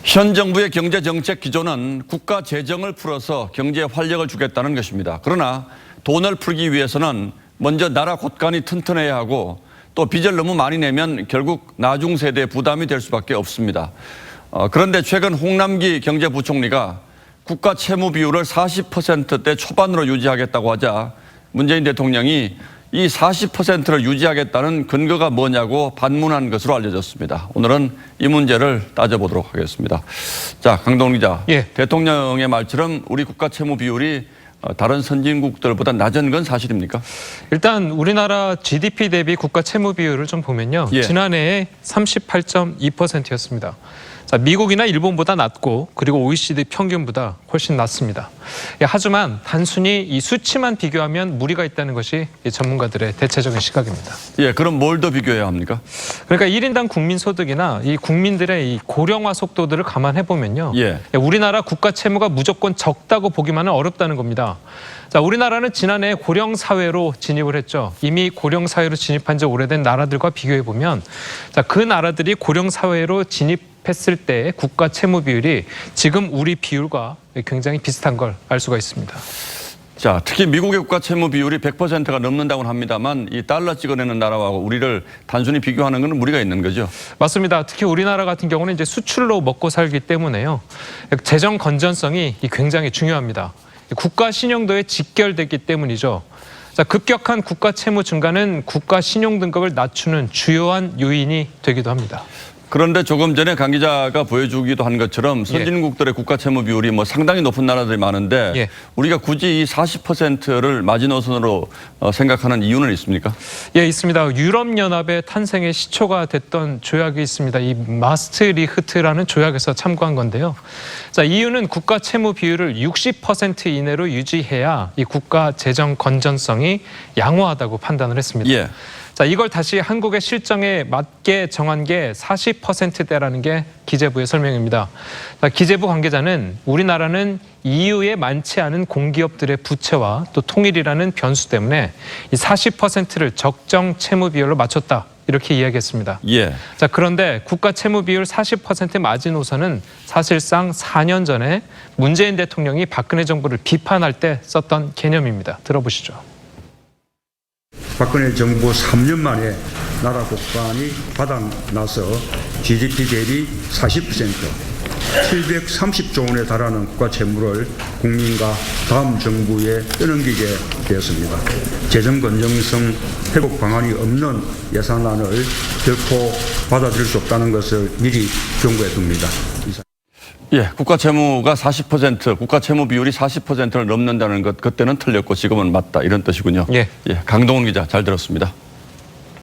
현 정부의 경제정책 기조는 국가 재정을 풀어서 경제에 활력을 주겠다는 것입니다. 그러나 돈을 풀기 위해서는 먼저 나라 곳간이 튼튼해야 하고 또 빚을 너무 많이 내면 결국 나중 세대에 부담이 될 수밖에 없습니다. 그런데 최근 홍남기 경제부총리가 국가 채무 비율을 40%대 초반으로 유지하겠다고 하자 문재인 대통령이 이 40%를 유지하겠다는 근거가 뭐냐고 반문한 것으로 알려졌습니다. 오늘은 이 문제를 따져보도록 하겠습니다. 자, 강동원 기자. 예. 대통령의 말처럼 우리 국가 채무 비율이 다른 선진국들보다 낮은 건 사실입니까? 일단 우리나라 GDP 대비 국가 채무 비율을 좀 보면요. 예. 지난해에 38.2%였습니다. 자, 미국이나 일본보다 낮고 그리고 OECD 평균보다 훨씬 낮습니다. 하지만 단순히 이 수치만 비교하면 무리가 있다는 것이 이 전문가들의 대체적인 시각입니다. 예, 그럼 뭘 더 비교해야 합니까? 그러니까 1인당 국민 소득이나 이 국민들의 이 고령화 속도들을 감안해 보면요. 예. 우리나라 국가 채무가 무조건 적다고 보기만은 어렵다는 겁니다. 자, 우리나라는 지난해 고령 사회로 진입을 했죠. 이미 고령 사회로 진입한 지 오래된 나라들과 비교해 보면 자, 그 나라들이 고령 사회로 진입했을 때 국가 채무 비율이 지금 우리 비율과 굉장히 비슷한 걸 알 수가 있습니다. 자, 특히 미국의 국가 채무 비율이 100%가 넘는다고는 합니다만 이 달러 찍어내는 나라와 우리를 단순히 비교하는 것은 무리가 있는 거죠. 맞습니다. 특히 우리나라 같은 경우는 이제 수출로 먹고 살기 때문에요. 재정 건전성이 굉장히 중요합니다. 국가 신용도에 직결됐기 때문이죠. 자, 급격한 국가 채무 증가는 국가 신용 등급을 낮추는 주요한 요인이 되기도 합니다. 그런데 조금 전에 강 기자가 보여주기도 한 것처럼 선진국들의 국가 채무 비율이 뭐 상당히 높은 나라들이 많은데 우리가 굳이 이 40%를 마지노선으로 생각하는 이유는 있습니까? 예, 있습니다. 유럽연합의 탄생의 시초가 됐던 조약이 있습니다. 이 마스트리흐트라는 조약에서 참고한 건데요. 자, 이유는 국가 채무 비율을 60% 이내로 유지해야 이 국가 재정 건전성이 양호하다고 판단을 했습니다. 예. 자, 이걸 다시 한국의 실정에 맞게 정한 게 40%대라는 게 기재부의 설명입니다. 자, 기재부 관계자는 우리나라는 EU에 많지 않은 공기업들의 부채와 또 통일이라는 변수 때문에 이 40%를 적정 채무 비율로 맞췄다. 이렇게 이야기했습니다. 예. 자, 그런데 국가 채무 비율 40% 마지노선은 사실상 4년 전에 문재인 대통령이 박근혜 정부를 비판할 때 썼던 개념입니다. 들어보시죠. 박근혜 정부 3년 만에 나라 곳간이 바닥나서 GDP 대비 40%, 730조 원에 달하는 국가 채무를 국민과 다음 정부에 떠넘기게 되었습니다. 재정 건전성 회복 방안이 없는 예산안을 결코 받아들일 수 없다는 것을 미리 경고해 둡니다. 예, 국가 채무가 40%, 국가 채무 비율이 40%를 넘는다는 것, 그때는 틀렸고 지금은 맞다 이런 뜻이군요. 예. 예, 강동원 기자 잘 들었습니다.